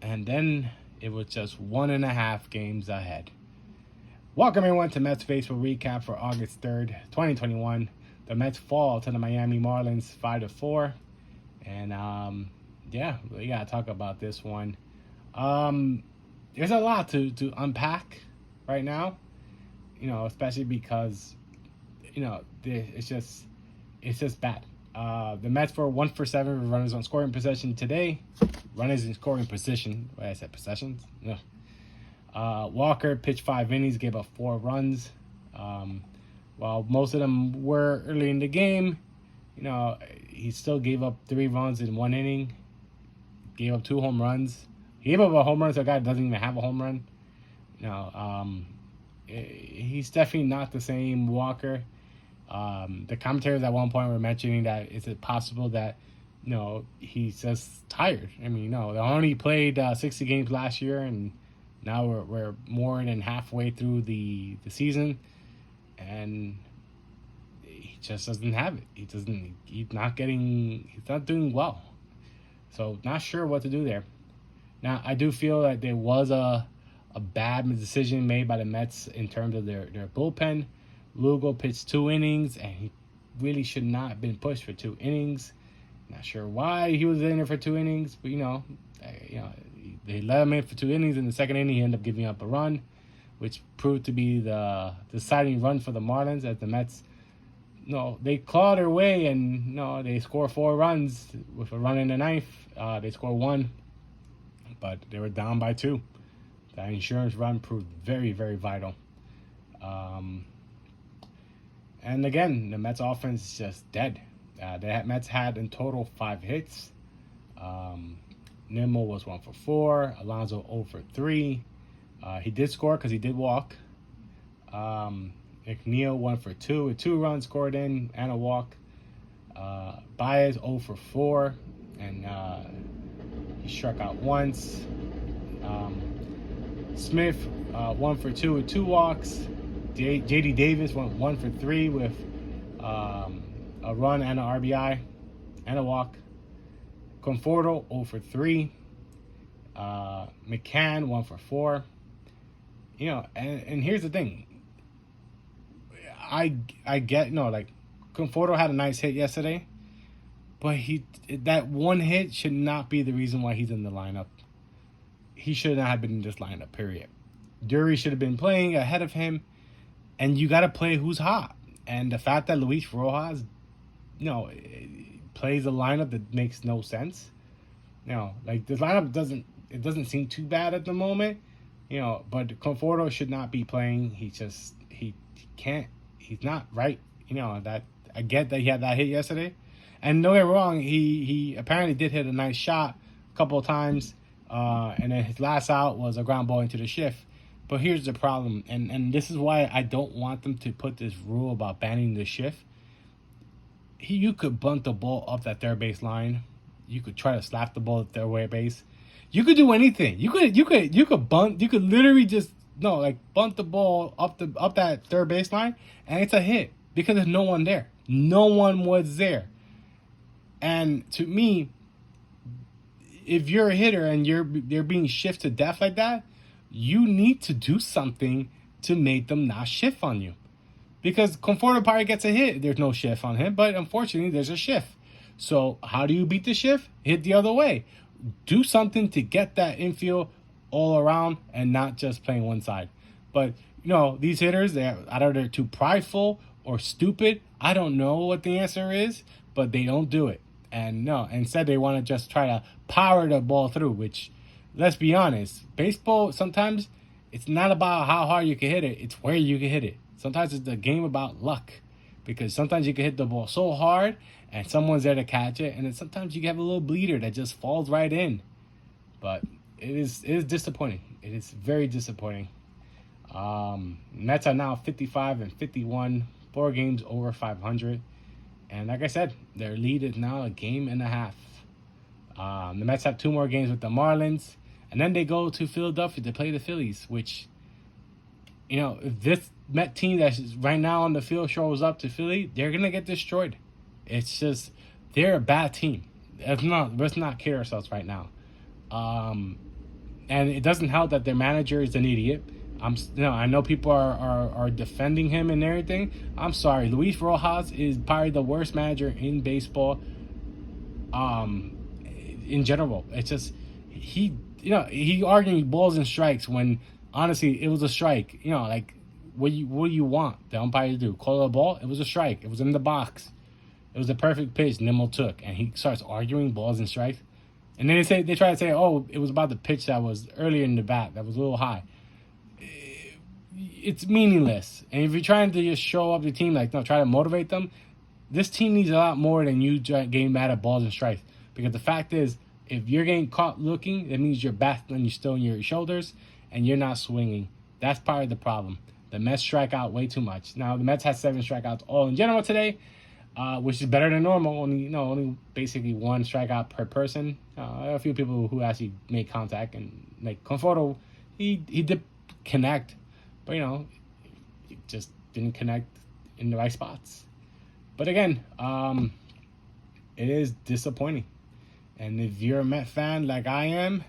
and then it was just 1.5 games ahead. Welcome everyone to Mets Facebook recap for August 3rd, 2021. The Mets fall to the Miami Marlins 5-4. And yeah, we gotta talk about this one. There's a lot to unpack right now, especially because it's just bad. The Mets were 1 for 7 with runners on scoring possession today. Runners in scoring position. What I said, possessions? No. Walker pitched 5 innings, gave up 4 runs. While most of them were early in the game, he still gave up 3 runs in 1 inning. Gave up 2 home runs. He gave up a home run to a guy that doesn't even have a home run. He's definitely not the same Walker. The commentators at one point were mentioning that is it possible that he's just tired. I mean, they only played 60 games last year, and now we're more than halfway through the season, and he just doesn't have it. He's not doing well. So not sure what to do there. Now I do feel that there was a bad decision made by the Mets in terms of their bullpen. Lugo pitched 2 innings, and he really should not have been pushed for 2 innings. Not sure why he was in there for 2 innings, but they let him in for 2 innings. In the second inning, he ended up giving up a run, which proved to be the deciding run for the Marlins. As the Mets, they claw their way and they score 4 runs with a run in the ninth. They score 1, but they were down by 2. That insurance run proved very, very vital. And again, the Mets offense is just dead. The Mets had in total 5 hits. Nimmo was 1 for 4. Alonso 0 for 3. He did score because he did walk. McNeil 1 for 2 with 2 runs scored in and a walk. Baez 0 for 4, and he struck out once. Smith 1 for 2 with 2 walks. J.D. Davis went 1 for 3 with a run and an RBI and a walk. Conforto 0 for 3. McCann 1 for 4. And here's the thing. I get Conforto had a nice hit yesterday, but that one hit should not be the reason why he's in the lineup. He should not have been in this lineup, period. Dury should have been playing ahead of him, and you got to play who's hot. And the fact that Luis Rojas, plays a lineup that makes no sense. This lineup doesn't seem too bad at the moment. But Conforto should not be playing. He can't. He's not right. That I get that he had that hit yesterday, and don't get me wrong. He apparently did hit a nice shot a couple of times, and then his last out was a ground ball into the shift. But here's the problem, and this is why I don't want them to put this rule about banning the shift. You could bunt the ball up that third base line. You could try to slap the ball at third base. You could do anything. You could bunt. You could literally just bunt the ball up that third base line, and it's a hit because there's no one there. No one was there. And to me, if you're a hitter and you're being shifted to death like that, you need to do something to make them not shift on you. Because Conforto probably gets a hit. There's no shift on him, but unfortunately, there's a shift. So how do you beat the shift? Hit the other way. Do something to get that infield all around and not just playing one side. But, these hitters, either they're too prideful or stupid. I don't know what the answer is, but they don't do it. And no, instead they want to just try to power the ball through, which, let's be honest, baseball, sometimes it's not about how hard you can hit it. It's where you can hit it. Sometimes it's a game about luck, because sometimes you can hit the ball so hard and someone's there to catch it, and then sometimes you have a little bleeder that just falls right in. But it is disappointing. It is very disappointing. Mets are now 55-51, 4 games over 500, and like I said, their lead is now a game and a half. The Mets have 2 more games with the Marlins, and then they go to Philadelphia to play the Phillies, which, if this Met team that's right now on the field shows up to Philly, they're going to get destroyed. It's just, they're a bad team. Let's not kid ourselves right now. And it doesn't help that their manager is an idiot. I know people are defending him and everything. I'm sorry, Luis Rojas is probably the worst manager in baseball. Um, in general, it's just he arguing balls and strikes when honestly it was a strike. Like what do you want the umpire to do? Call it a ball? It was a strike. It was in the box. It was the perfect pitch Nimmo took, and he starts arguing balls and strikes. And then they try to say, oh, it was about the pitch that was earlier in the bat that was a little high. It's meaningless. And if you're trying to just show up your team, like, no, try to motivate them, this team needs a lot more than you getting mad at balls and strikes. Because the fact is, if you're getting caught looking, that means your bat and you're still in your shoulders and you're not swinging. That's part of the problem. The Mets strike out way too much. Now, the Mets had 7 strikeouts all in general today, which is better than normal. Only basically 1 strikeout per person. A few people who actually made contact, and like Conforto, he did connect, but he just didn't connect in the right spots. But again, it is disappointing. And if you're a Met fan like I am,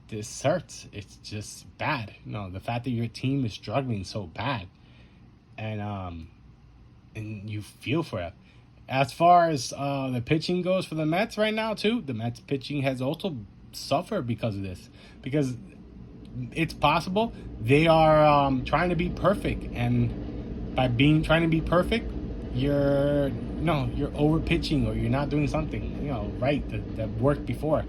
this hurts. It's just bad. The fact that your team is struggling so bad, and you feel for it. As far as the pitching goes for the Mets right now, too, the Mets pitching has also suffered because of this. Because it's possible they are trying to be perfect, and by trying to be perfect, you're over pitching, or you're not doing something right that worked before.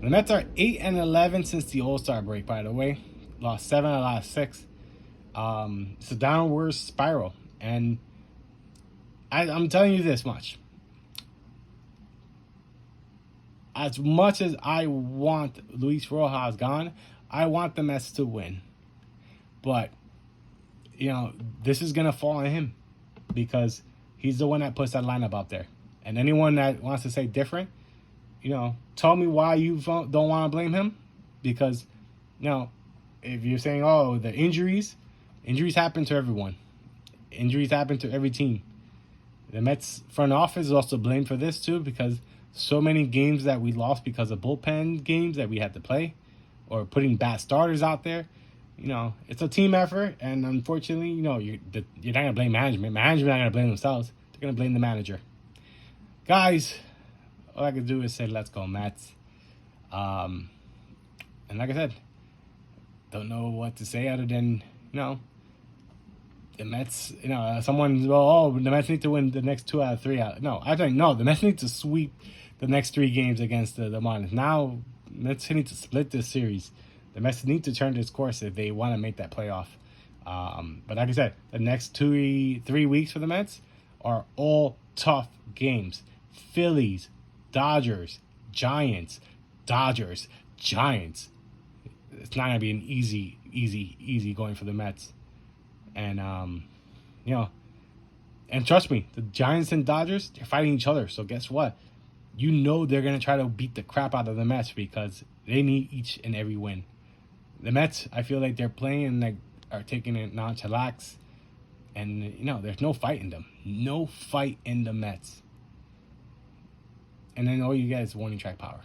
The Mets are 8-11 since the All-Star break. By the way, lost 7 of the last 6. It's a downward spiral, and I'm telling you this much. As much as I want Luis Rojas gone, I want the Mets to win. But, this is going to fall on him because he's the one that puts that lineup out there. And anyone that wants to say different, tell me why you don't want to blame him. Because, if you're saying, oh, the injuries happen to everyone. Injuries happen to every team. The Mets front office is also blamed for this too, because so many games that we lost because of bullpen games that we had to play, or putting bad starters out there. It's a team effort, and unfortunately, you're not gonna blame management. Management not gonna blame themselves. They're gonna blame the manager. Guys, all I can do is say, let's go Mets. And like I said, don't know what to say other than the Mets, someone, the Mets need to win the next 2 out of 3 out. No, I think, no, the Mets need to sweep the next 3 games against the Marlins. Now, Mets need to split this series. The Mets need to turn this course if they want to make that playoff. But like I said, the next 3 weeks for the Mets are all tough games. Phillies, Dodgers, Giants, Dodgers, Giants. It's not going to be an easy going for the Mets. And, and trust me, the Giants and Dodgers, they're fighting each other. So guess what? They're going to try to beat the crap out of the Mets because they need each and every win. The Mets, I feel like they're playing and are taking it nonchalant. And, there's no fight in them. No fight in the Mets. And then all you get is warning track power.